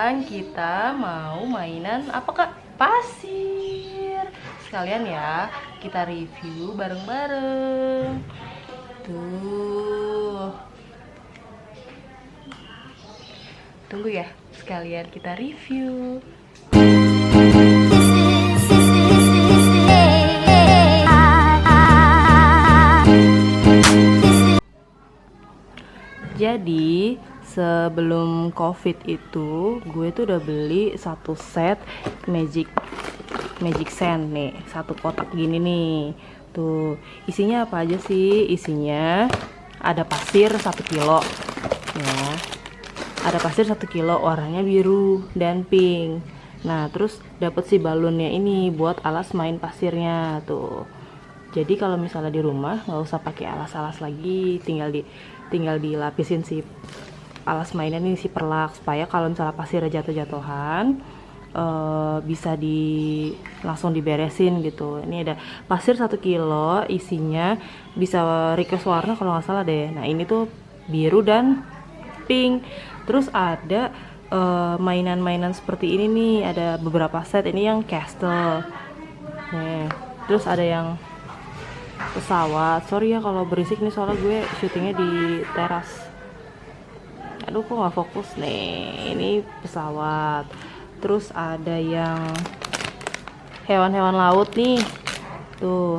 sekarang kita mau mainan apa kak? Pasir. Sekalian ya, kita review bareng-bareng. Tuh. Tunggu ya, sekalian kita review. Jadi sebelum COVID itu gue tuh udah beli satu set Magic Sand nih, satu kotak gini nih. Tuh, isinya apa aja sih? Isinya ada pasir 1 kilo ya. Ada pasir 1 kilo, warnanya biru dan pink. Nah, terus dapet si balonnya ini buat alas main pasirnya tuh. Jadi kalau misalnya di rumah nggak usah pakai alas-alas lagi, tinggal dilapisin si alas mainan ini, si perlak, supaya kalau misalnya pasirnya jatuh-jatuhan bisa langsung diberesin gitu. Ini ada pasir 1 kilo, isinya bisa request warna kalau nggak salah deh. Nah ini tuh biru dan pink. Terus ada mainan-mainan seperti ini nih, ada beberapa set. Ini yang castle nih, terus ada yang pesawat. Sorry ya kalau berisik nih, soalnya gue syutingnya di teras. Aduh kok nggak fokus nih. Ini pesawat. Terus ada yang hewan-hewan laut nih tuh.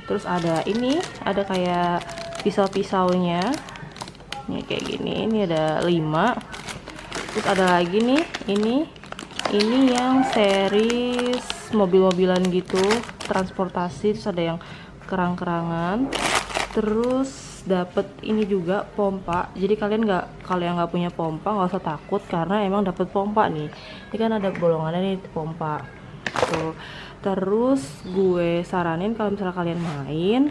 Terus ada ini, ada kayak pisau-pisaunya nih kayak gini. Ini ada 5. Terus ada lagi nih, ini yang series mobil-mobilan gitu, transportasi. Terus ada yang kerang-kerangan. Terus dapet ini juga pompa. Jadi kalau yang nggak punya pompa nggak usah takut, karena emang dapet pompa nih. Ini kan ada bolongannya nih, pompa tuh. Terus gue saranin kalau misalnya kalian main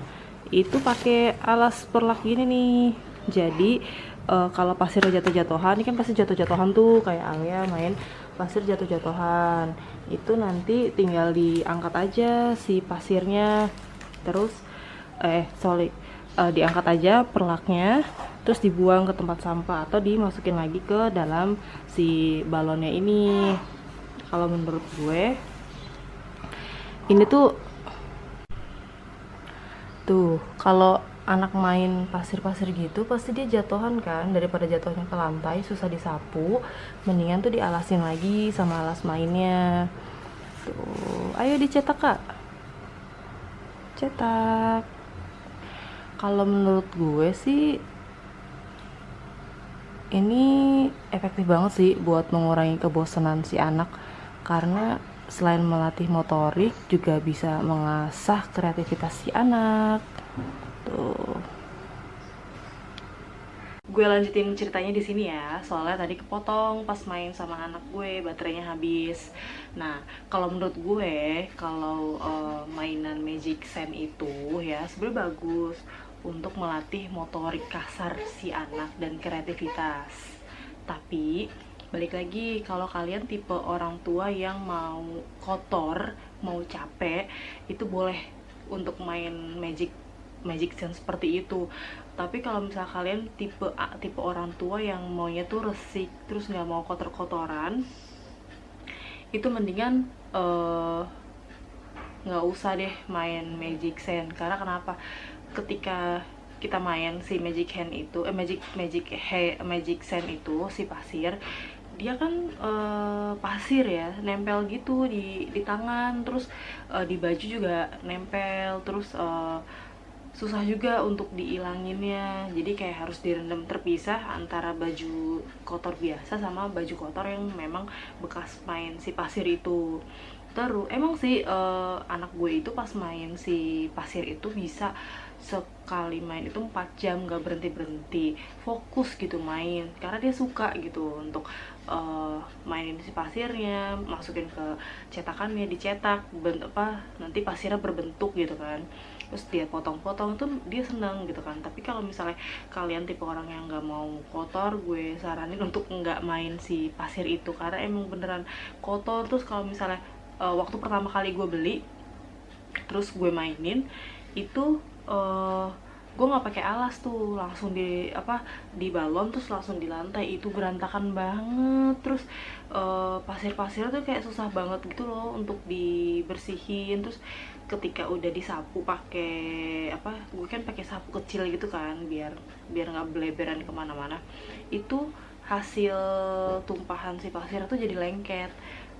itu pakai alas perlak gini nih. Jadi kalau pasir jatuh-jatuhan, ini kan pasti jatuh-jatuhan tuh, kayak Alia main pasir jatuh-jatuhan, itu nanti tinggal diangkat aja si pasirnya. Terus diangkat aja perlaknya, terus dibuang ke tempat sampah atau dimasukin lagi ke dalam si balonnya ini. Kalau menurut gue ini tuh kalau anak main pasir-pasir gitu pasti dia jatuhan kan, daripada jatuhnya ke lantai susah disapu, mendingan tuh dialasin lagi sama alas mainnya. Tuh, ayo dicetak kak, cetak. Kalau menurut gue sih ini efektif banget sih buat mengurangi kebosanan si anak, karena selain melatih motorik juga bisa mengasah kreativitas si anak. Tuh. Gue lanjutin ceritanya di sini ya, soalnya tadi kepotong pas main sama anak gue, baterainya habis. Nah, kalau menurut gue, kalau mainan Magic Sand itu ya sebenarnya bagus untuk melatih motorik kasar si anak dan kreativitas. Tapi balik lagi, kalau kalian tipe orang tua yang mau kotor, mau capek, itu boleh untuk main Magic Sand seperti itu. Tapi kalau misalnya kalian tipe orang tua yang maunya tuh resik, terus nggak mau kotor-kotoran, itu mendingan nggak usah deh main Magic Sand. Karena kenapa? Ketika kita main si Magic Sand itu, si pasir, dia kan pasir ya, nempel gitu di tangan, terus di baju juga nempel, terus susah juga untuk diilanginnya. Jadi kayak harus direndam terpisah antara baju kotor biasa sama baju kotor yang memang bekas main si pasir itu. Terus emang sih anak gue itu pas main si pasir itu bisa sekali main itu 4 jam gak berhenti fokus gitu main, karena dia suka gitu untuk mainin si pasirnya, masukin ke cetakannya, dicetak nanti pasirnya berbentuk gitu kan, terus dia potong-potong tuh dia seneng gitu kan. Tapi kalau misalnya kalian tipe orang yang nggak mau kotor, gue saranin untuk nggak main si pasir itu, karena emang beneran kotor. Terus kalau misalnya waktu pertama kali gue beli terus gue mainin itu gue nggak pakai alas tuh, langsung di balon terus langsung di lantai. Itu berantakan banget. Terus pasir-pasir tuh kayak susah banget gitu loh untuk dibersihin. Terus ketika udah disapu pakai gue kan pakai sapu kecil gitu kan, biar nggak beleberan kemana-mana, itu hasil tumpahan si pasir tuh jadi lengket.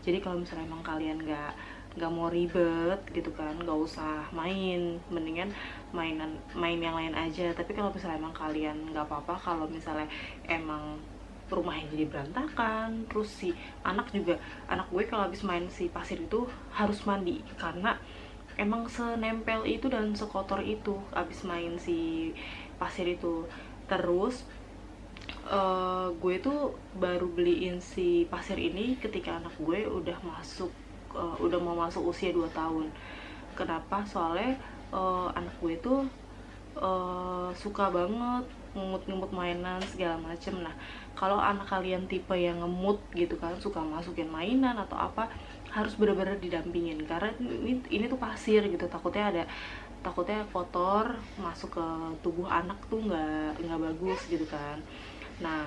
Jadi kalau misalnya emang kalian nggak mau ribet gitu kan, nggak usah mendingan main yang lain aja. Tapi kalau misalnya emang kalian nggak apa-apa, kalau misalnya emang rumahnya jadi berantakan, terus si anak gue kalau habis main si pasir itu harus mandi, karena emang senempel itu dan sekotor itu abis main si pasir itu. Terus gue tuh baru beliin si pasir ini ketika anak gue udah mau masuk usia 2 tahun. Kenapa? Soalnya anak gue tuh suka banget ngemut-ngemut mainan segala macem. Nah, kalau anak kalian tipe yang ngemut gitu kan, suka masukin mainan atau apa, harus benar-benar didampingin, karena ini tuh pasir gitu, takutnya kotor masuk ke tubuh anak tuh nggak bagus gitu kan. Nah,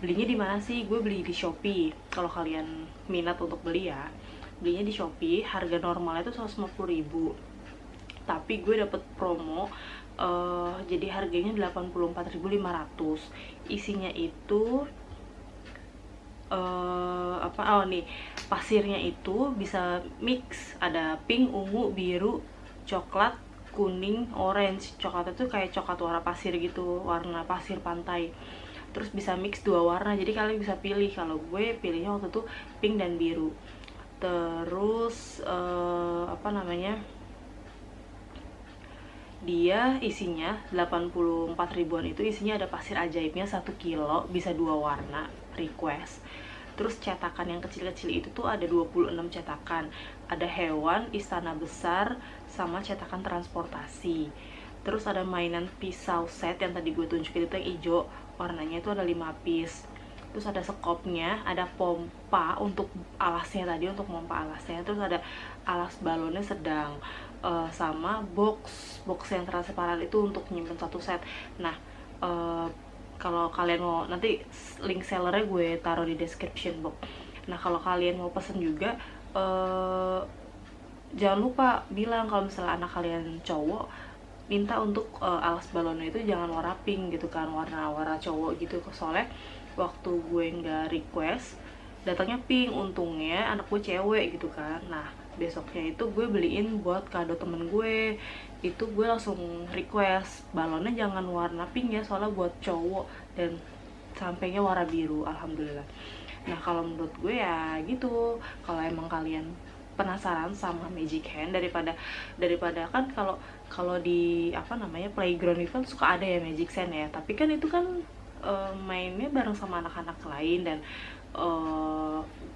belinya di mana sih? Gue beli di Shopee. Kalau kalian minat untuk beli ya, belinya di Shopee. Harga normalnya itu 150.000, tapi gue dapet promo, jadi harganya 84.500. Isinya itu pasirnya itu bisa mix, ada pink, ungu, biru, coklat, kuning, orange. Coklat itu kayak coklat warna pasir gitu, warna pasir pantai. Terus bisa mix 2 warna, jadi kalian bisa pilih. Kalau gue pilihnya waktu itu pink dan biru. Terus dia isinya 84 ribuan, itu isinya ada pasir ajaibnya 1 kilo, bisa 2 warna, request. Terus cetakan yang kecil-kecil itu tuh ada 26 cetakan. Ada hewan, istana besar, sama cetakan transportasi. Terus ada mainan pisau set yang tadi gue tunjukin itu yang hijau, warnanya itu ada 5 piece. Terus ada sekopnya, ada pompa untuk alasnya tadi, untuk pompa alasnya. Terus ada alas balonnya sedang, sama box yang transparan itu untuk nyimpen 1 set. Nah, kalau kalian mau, nanti link sellernya gue taruh di description box. Nah, kalau kalian mau pesen juga, jangan lupa bilang kalau misalnya anak kalian cowok, minta untuk alas balonnya itu jangan warna pink gitu kan, warna cowok gitu. Soalnya waktu gue nggak request, datangnya pink. Untungnya anak gue cewek gitu kan. Nah, besoknya itu gue beliin buat kado temen gue, itu gue langsung request balonnya jangan warna pink ya, soalnya buat cowok, dan sampingnya warna biru. Alhamdulillah. Nah, kalau menurut gue ya gitu, kalau emang kalian penasaran sama Magic Hand, daripada kan kalau di playground itu kan suka ada ya Magic Hand ya, tapi kan itu kan mainnya bareng sama anak-anak lain, dan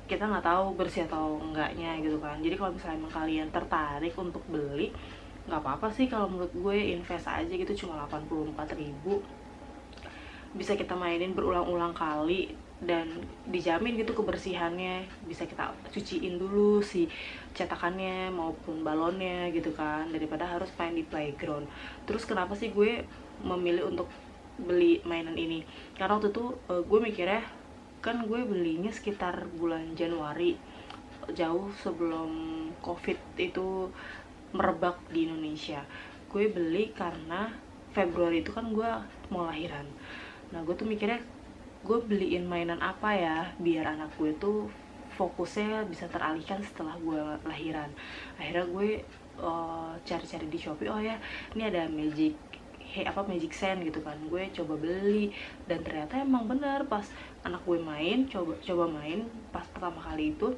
kita nggak tahu bersih atau enggaknya gitu kan. Jadi kalau misalnya emang kalian tertarik untuk beli, nggak apa-apa sih kalau menurut gue, invest aja gitu, cuma 84.000, bisa kita mainin berulang-ulang kali dan dijamin gitu kebersihannya. Bisa kita cuciin dulu si cetakannya maupun balonnya gitu kan, daripada harus main di playground. Terus kenapa sih gue memilih untuk beli mainan ini? Karena waktu itu gue mikirnya, kan gue belinya sekitar bulan Januari, jauh sebelum COVID itu merebak di Indonesia. Gue beli karena Februari itu kan gue mau lahiran. Nah, gue tuh mikirnya, gue beliin mainan apa ya biar anak gue tuh fokusnya bisa teralihkan setelah gue lahiran. Akhirnya gue cari-cari di Shopee, oh ya ini ada Magic Sand gitu kan. Gue coba beli, dan ternyata emang bener, pas anak gue main, coba main pas pertama kali itu,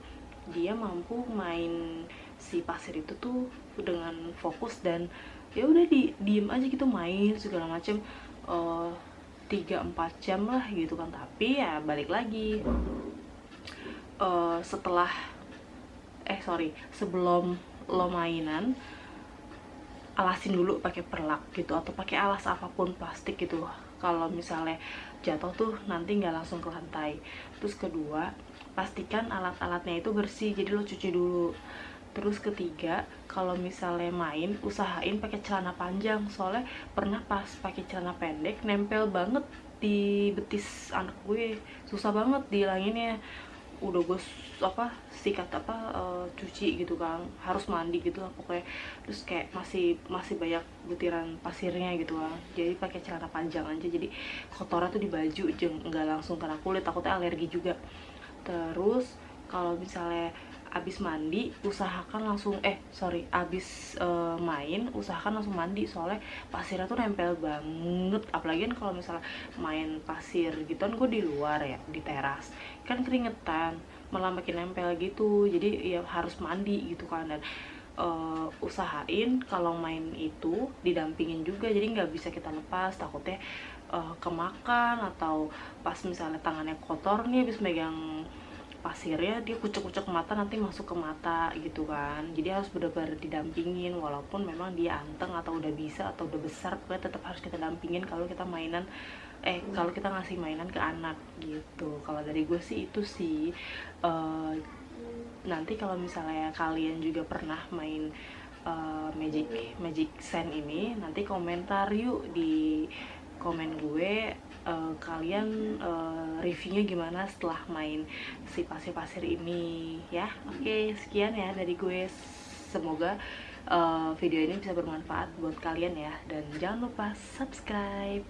dia mampu main si pasir itu tuh dengan fokus, dan ya udah diem aja gitu main segala macem 3-4 jam lah gitu kan. Tapi ya balik lagi, sebelum lo mainan, alasin dulu pakai perlak gitu, atau pakai alas apapun plastik gitu, kalau misalnya jatuh tuh nanti nggak langsung ke lantai. Terus kedua, pastikan alat-alatnya itu bersih, jadi lo cuci dulu. Terus ketiga, kalau misalnya main usahain pakai celana panjang, soalnya pernah pas pakai celana pendek nempel banget di betis anak gue, susah banget dihilanginnya. Udah gue sikat cuci gitu kan, harus mandi gitu lah pokoknya. Terus kayak masih banyak butiran pasirnya gitu kan, jadi pakai celana panjang aja, jadi kotoran tuh di baju nggak langsung kena kulit, takutnya alergi juga. Terus kalau misalnya abis mandi usahakan langsung abis main usahakan langsung mandi, soalnya pasirnya tuh nempel banget. Apalagi kan kalau misalnya main pasir gitu kan, gue di luar ya, di teras kan, keringetan malah makin nempel gitu, jadi ya harus mandi gitu kan. Dan usahain kalau main itu didampingin juga, jadi nggak bisa kita lepas, takutnya kemakan, atau pas misalnya tangannya kotor nih habis megang pasirnya, dia kucek-kucek mata, nanti masuk ke mata gitu kan. Jadi harus benar-benar didampingin, walaupun memang dia anteng atau udah bisa atau udah besar, pokoknya tetap harus kita dampingin kalau kita kalau kita ngasih mainan ke anak gitu. Kalau dari gue sih itu sih. Nanti kalau misalnya kalian juga pernah main magic sand ini, nanti komentar yuk di komen gue, kalian reviewnya gimana setelah main si pasir-pasir ini ya. Oke, sekian ya dari gue, semoga video ini bisa bermanfaat buat kalian ya, dan jangan lupa subscribe.